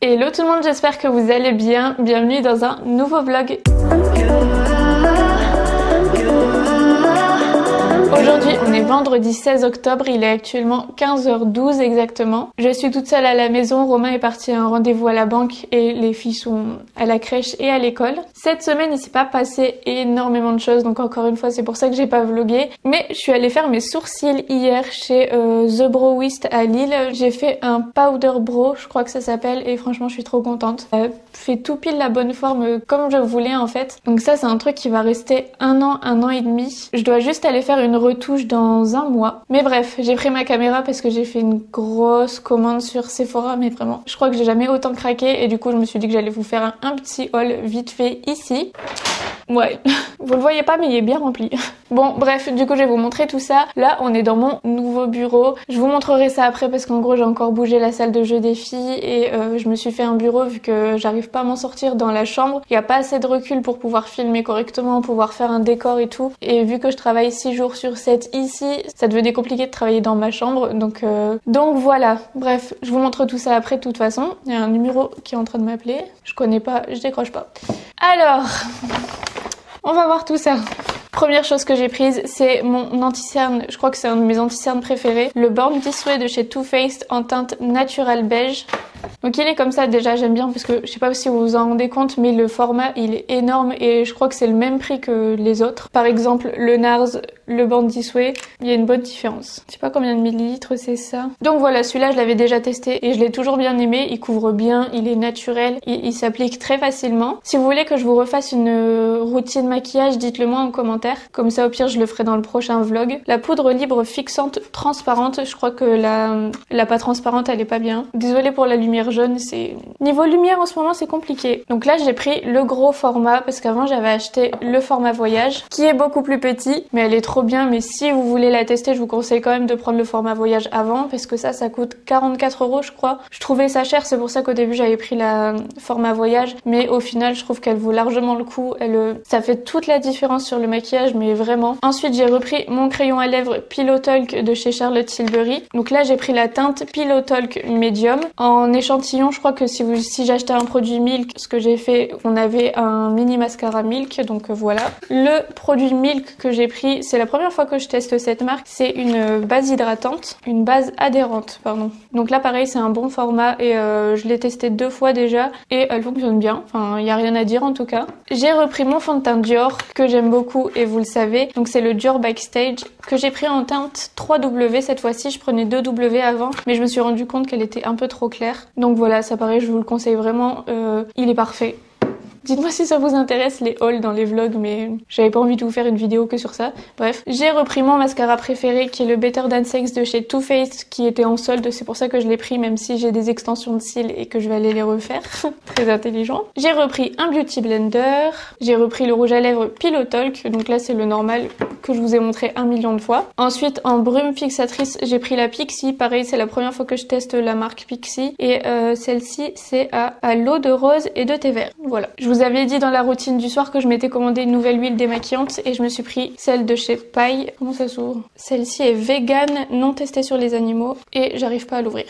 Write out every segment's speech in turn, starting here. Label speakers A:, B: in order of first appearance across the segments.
A: Hello tout le monde, j'espère que vous allez bien. Bienvenue dans un nouveau vlog. Aujourd'hui, on est vendredi 16 octobre, il est actuellement 15h12 exactement. Je suis toute seule à la maison, Romain est parti à un rendez-vous à la banque et les filles sont à la crèche et à l'école. Cette semaine, il s'est pas passé énormément de choses, donc encore une fois, c'est pour ça que j'ai pas vlogué. Mais je suis allée faire mes sourcils hier chez The Browiest à Lille. J'ai fait un powder brow, je crois que ça s'appelle, et franchement, je suis trop contente. Fait tout pile la bonne forme comme je voulais en fait. Donc ça, c'est un truc qui va rester un an et demi. Je dois juste aller faire une retouche dans un mois. Mais bref, j'ai pris ma caméra parce que j'ai fait une grosse commande sur Sephora, mais vraiment, je crois que j'ai jamais autant craqué et du coup je me suis dit que j'allais vous faire un petit haul vite fait ici. Ouais, vous le voyez pas mais il est bien rempli. Bon bref, du coup je vais vous montrer tout ça. Là on est dans mon nouveau bureau. Je vous montrerai ça après parce qu'en gros j'ai encore bougé la salle de jeu des filles et je me suis fait un bureau vu que j'arrive pas à m'en sortir dans la chambre. Il n'y a pas assez de recul pour pouvoir filmer correctement, pouvoir faire un décor et tout. Et vu que je travaille 6 jours sur 7 ici, ça devenait compliqué de travailler dans ma chambre. Donc voilà, bref, je vous montre tout ça après de toute façon. Il y a un numéro qui est en train de m'appeler. Je connais pas, je décroche pas. Alors, on va voir tout ça. Première chose que j'ai prise, c'est mon anti-cerne, je crois que c'est un de mes anti-cernes préférés, le Born This Way de chez Too Faced en teinte naturelle beige. Donc il est comme ça déjà, j'aime bien parce que je sais pas si vous vous en rendez compte mais le format il est énorme et je crois que c'est le même prix que les autres. Par exemple le NARS, le Born This Way, il y a une bonne différence. Je sais pas combien de millilitres c'est ça. Donc voilà, celui-là je l'avais déjà testé et je l'ai toujours bien aimé, il couvre bien, il est naturel, il s'applique très facilement. Si vous voulez que je vous refasse une routine maquillage, dites-le moi en commentaire. Comme ça au pire je le ferai dans le prochain vlog. La poudre libre fixante transparente, je crois que la pas transparente elle est pas bien. Désolée pour la lumière jaune, c'est... Niveau lumière en ce moment c'est compliqué. Donc là j'ai pris le gros format parce qu'avant j'avais acheté le format voyage qui est beaucoup plus petit mais elle est trop bien. Mais si vous voulez la tester je vous conseille quand même de prendre le format voyage avant parce que ça coûte 44 € je crois. Je trouvais ça cher, c'est pour ça qu'au début j'avais pris la format voyage mais au final je trouve qu'elle vaut largement le coup. Ça fait toute la différence sur le maquillage mais vraiment. Ensuite j'ai repris mon crayon à lèvres Pillow Talk de chez Charlotte Tilbury. Donc là j'ai pris la teinte Pillow Talk Medium en échantillon. Je crois que si j'achetais un produit Milk, ce que j'ai fait, on avait un mini mascara Milk, donc voilà. Le produit Milk que j'ai pris, c'est la première fois que je teste cette marque, c'est une base hydratante, une base adhérente, pardon. Donc là pareil, c'est un bon format et je l'ai testé 2 fois déjà et elle fonctionne bien, enfin il n'y a rien à dire en tout cas. J'ai repris mon fond de teint Dior que j'aime beaucoup et vous le savez, donc c'est le Dior Backstage que j'ai pris en teinte 3W cette fois-ci. Je prenais 2W avant mais je me suis rendu compte qu'elle était un peu trop claire. Donc voilà, ça pareil, je vous le conseille vraiment, il est parfait. Dites-moi si ça vous intéresse les hauls dans les vlogs, mais j'avais pas envie de vous faire une vidéo que sur ça. Bref, j'ai repris mon mascara préféré qui est le Better Than Sex de chez Too Faced qui était en solde, c'est pour ça que je l'ai pris même si j'ai des extensions de cils et que je vais aller les refaire. Très intelligent. J'ai repris un Beauty Blender, j'ai repris le rouge à lèvres Pillow Talk, donc là c'est le normal que je vous ai montré 1 million de fois. Ensuite en brume fixatrice, j'ai pris la Pixi, pareil c'est la première fois que je teste la marque Pixi et celle-ci c'est à l'eau de rose et de thé vert. Voilà. Je vous avais dit dans la routine du soir que je m'étais commandé une nouvelle huile démaquillante et je me suis pris celle de chez Paille. Comment ça s'ouvre? Celle-ci est vegan, non testée sur les animaux et j'arrive pas à l'ouvrir.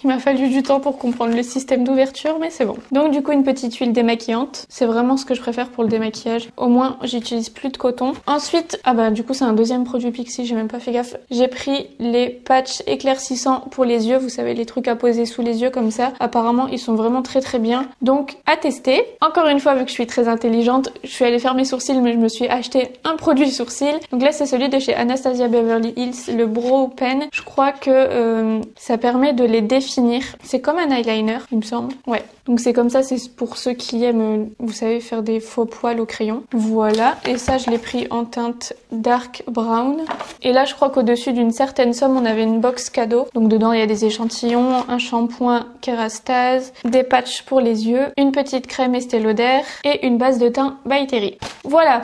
A: Il m'a fallu du temps pour comprendre le système d'ouverture mais c'est bon. Donc du coup une petite huile démaquillante, c'est vraiment ce que je préfère pour le démaquillage. Au moins j'utilise plus de coton. Ensuite, du coup c'est un deuxième produit Pixi, j'ai même pas fait gaffe. J'ai pris les patchs éclaircissants pour les yeux, vous savez les trucs à poser sous les yeux comme ça. Apparemment ils sont vraiment très bien. Donc à tester. Encore une fois vu que je suis très intelligente, je suis allée faire mes sourcils mais je me suis acheté un produit sourcils. Donc là c'est celui de chez Anastasia Beverly Hills, le Brow Pen. Je crois que ça permet de les définir. C'est comme un eyeliner il me semble. Ouais. Donc c'est comme ça, c'est pour ceux qui aiment, vous savez, faire des faux poils au crayon. Voilà. Et ça je l'ai pris en teinte dark brown. Et là je crois qu'au-dessus d'une certaine somme on avait une box cadeau. Donc dedans il y a des échantillons, un shampoing Kerastase, des patchs pour les yeux, une petite crème Estée Lauder et une base de teint by Terry. Voilà.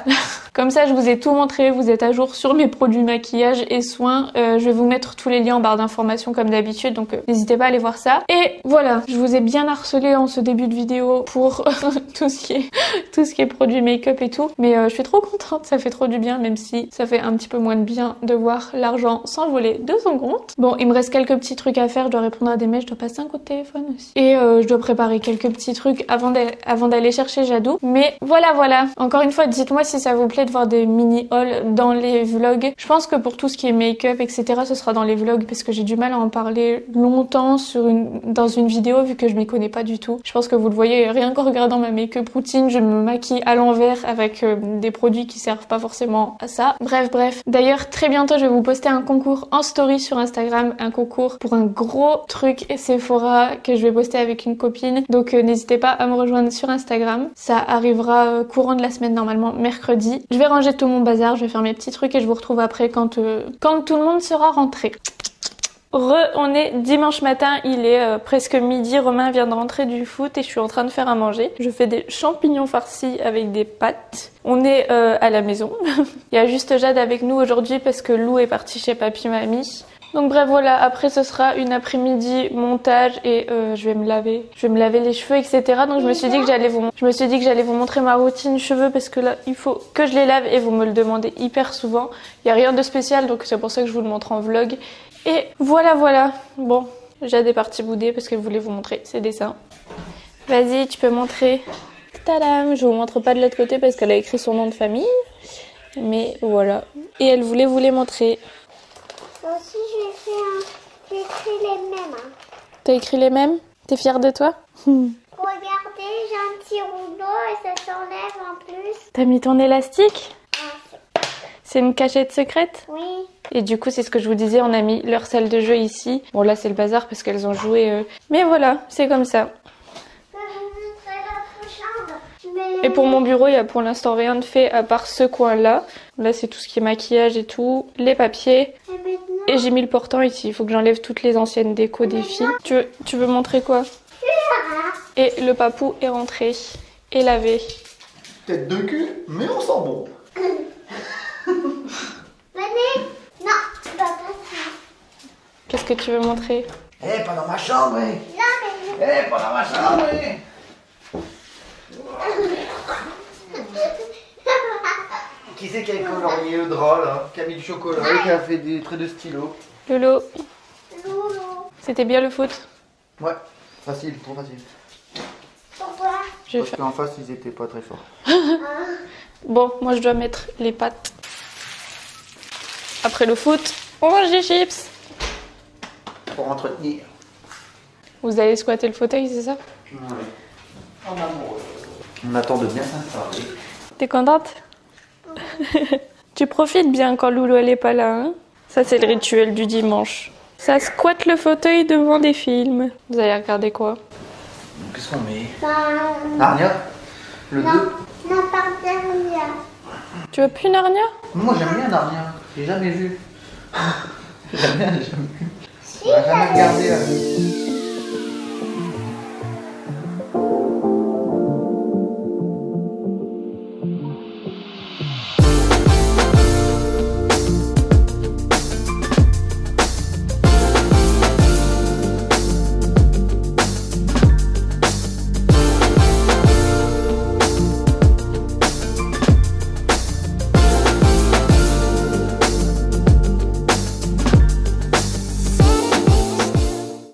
A: Comme ça je vous ai tout montré, vous êtes à jour sur mes produits maquillage et soins. Je vais vous mettre tous les liens en barre d'informations comme d'habitude, donc n'hésitez pas à aller voir ça. Et voilà, je vous ai bien harcelé en ce début de vidéo pour tout ce qui est produits make-up et tout. Mais je suis trop contente, ça fait trop du bien, même si ça fait un petit peu moins de bien de voir l'argent s'envoler de son compte. Bon, il me reste quelques petits trucs à faire, je dois répondre à des mails, je dois passer un coup de téléphone aussi. Et je dois préparer quelques petits trucs avant d'aller chercher Jadou. Mais voilà. Encore une fois, dites-moi si ça vous plaît de voir des mini hauls dans les vlogs. Je pense que pour tout ce qui est make-up, etc., ce sera dans les vlogs parce que j'ai du mal à en parler longtemps dans une vidéo vu que je m'y connais pas du tout. Je pense que vous le voyez rien qu'en regardant ma make-up routine, je me maquille à l'envers avec des produits qui servent pas forcément à ça. Bref. D'ailleurs, très bientôt, je vais vous poster un concours en story sur Instagram, un concours pour un gros truc Sephora que je vais poster avec une copine. Donc n'hésitez pas à me rejoindre sur Instagram. Ça arrivera courant de la semaine, normalement mercredi. Je vais ranger tout mon bazar, je vais faire mes petits trucs et je vous retrouve après quand tout le monde sera rentré. On est dimanche matin, il est presque midi, Romain vient de rentrer du foot et je suis en train de faire à manger. Je fais des champignons farcis avec des pâtes. On est à la maison. Il y a juste Jade avec nous aujourd'hui parce que Lou est parti chez papy-mamie. Donc bref voilà, après ce sera une après-midi montage et je vais me laver les cheveux, etc. Donc je me suis dit que j'allais vous montrer ma routine cheveux parce que là il faut que je les lave et vous me le demandez hyper souvent. Il n'y a rien de spécial donc c'est pour ça que je vous le montre en vlog. Et voilà. Bon, Jade est partie bouder parce qu'elle voulait vous montrer ses dessins. Vas-y, tu peux montrer. Tadam, je vous montre pas de l'autre côté parce qu'elle a écrit son nom de famille. Mais voilà. Et elle voulait vous les montrer.
B: Moi aussi, j'ai écrit les mêmes. Hein.
A: T'as écrit les mêmes? T'es fière de toi?
B: Regardez, j'ai un petit rouleau et ça s'enlève en plus.
A: T'as mis ton élastique?
B: Ah,
A: c'est une cachette secrète?
B: oui.
A: Et du coup, c'est ce que je vous disais, on a mis leur salle de jeu ici. Bon, là, c'est le bazar parce qu'elles ont joué. Mais voilà, c'est comme ça.
B: Je vais vous montrer notre chambre.
A: Et pour mon bureau, il y a pour l'instant rien de fait à part ce coin-là. Là, c'est tout ce qui est maquillage et tout, les papiers. Et j'ai mis le portant ici. Il faut que j'enlève toutes les anciennes décos des filles. Tu veux montrer quoi? Et le papou est rentré et lavé.
C: Tête de cul, mais on sent bon.
B: Venez. Non, pas ça.
A: Qu'est-ce que tu veux montrer?
C: Eh, pas dans ma chambre, eh.
B: Non, mais...
C: Eh, pas dans ma chambre, eh. Qui c'est qui a colorié le drap, là? Qui a mis du chocolat et qui a fait des traits de stylo?
A: Lolo.
B: Loulou.
A: C'était bien le foot?
C: Ouais, facile, trop facile.
B: Pourquoi?
C: Parce qu'en face, ils étaient pas très forts.
A: Bon, moi je dois mettre les pâtes. Après le foot, on mange des chips.
C: Pour entretenir.
A: Vous allez squatter le fauteuil, c'est ça?
C: Ouais. En amoureux. On attend de bien s'installer.
A: T'es contente? Tu profites bien quand Loulou elle est pas là, hein? Ça c'est le rituel du dimanche. Ça squatte le fauteuil devant des films. Vous allez regarder quoi?
C: Qu'est-ce qu'on met?
B: Ben...
C: Narnia? Le 2?
B: Non, pas Narnia.
A: Tu veux plus Narnia?
C: Moi j'aime bien Narnia. J'ai jamais vu. J'aime bien, j'ai jamais vu.
B: Si,
C: On a jamais regardé la vie.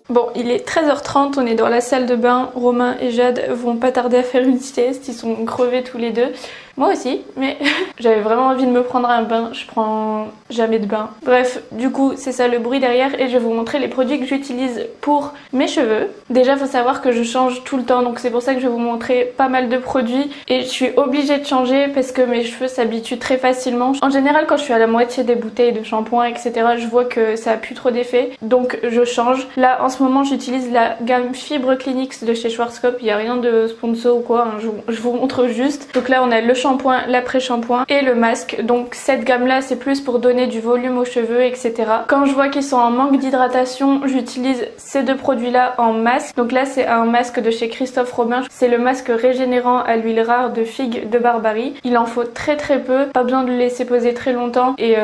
A: Bon, il est 13h30, on est dans la salle de bain. Romain et Jade vont pas tarder à faire une sieste, ils sont crevés tous les deux. Moi aussi, mais j'avais vraiment envie de me prendre un bain, je prends jamais de bain. Bref, du coup, c'est ça le bruit derrière et je vais vous montrer les produits que j'utilise pour mes cheveux. Déjà, faut savoir que je change tout le temps, donc c'est pour ça que je vais vous montrer pas mal de produits et je suis obligée de changer parce que mes cheveux s'habituent très facilement. En général, quand je suis à la moitié des bouteilles de shampoing, etc., je vois que ça a plus trop d'effet, donc je change. Là, en ce moment, j'utilise la gamme Fibre Clinics de chez Schwarzkopf, il n'y a rien de sponsor ou quoi, hein, je vous montre juste. Donc là, on a le shampoing, l'après-shampoing et le masque. Donc cette gamme là c'est plus pour donner du volume aux cheveux, etc. Quand je vois qu'ils sont en manque d'hydratation, j'utilise ces deux produits là en masque. Donc là c'est un masque de chez Christophe Robin, c'est le masque régénérant à l'huile rare de figue de Barbarie. Il en faut très peu, pas besoin de le laisser poser très longtemps et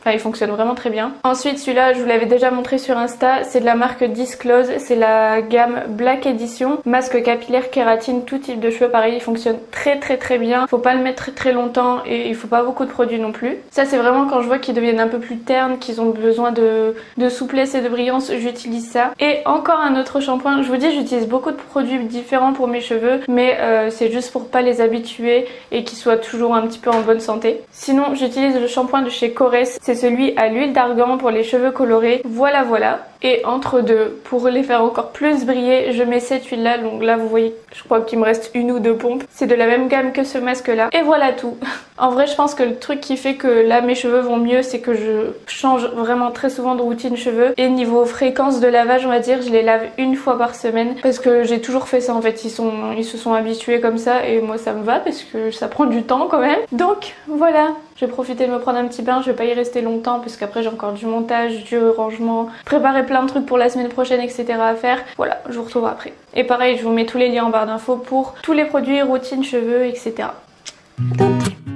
A: il fonctionne vraiment très bien. Ensuite celui-là je vous l'avais déjà montré sur Insta, c'est de la marque Disclose, c'est la gamme Black Edition, masque capillaire, kératine, tout type de cheveux, pareil il fonctionne très bien, faut pas le mettre très longtemps et il faut pas beaucoup de produits non plus. Ça c'est vraiment quand je vois qu'ils deviennent un peu plus ternes, qu'ils ont besoin de souplesse et de brillance, j'utilise ça. Et encore un autre shampoing, je vous dis j'utilise beaucoup de produits différents pour mes cheveux, mais c'est juste pour pas les habituer et qu'ils soient toujours un petit peu en bonne santé. Sinon j'utilise le shampoing de chez Corès, c'est celui à l'huile d'argan pour les cheveux colorés, voilà. Et entre deux, pour les faire encore plus briller, je mets cette huile là, donc là vous voyez, je crois qu'il me reste une ou deux pompes. C'est de la même gamme que ce masque là. Et voilà tout. En vrai je pense que le truc qui fait que là mes cheveux vont mieux, c'est que je change vraiment très souvent de routine cheveux. Et niveau fréquence de lavage on va dire, je les lave une fois par semaine. Parce que j'ai toujours fait ça en fait, ils se sont habitués comme ça et moi ça me va parce que ça prend du temps quand même. Donc voilà. Je vais profiter de me prendre un petit bain, je vais pas y rester longtemps parce qu'après j'ai encore du montage, du rangement, préparer plein de trucs pour la semaine prochaine, etc. à faire. Voilà, je vous retrouve après. Et pareil, je vous mets tous les liens en barre d'infos pour tous les produits, routines, cheveux, etc. À tout.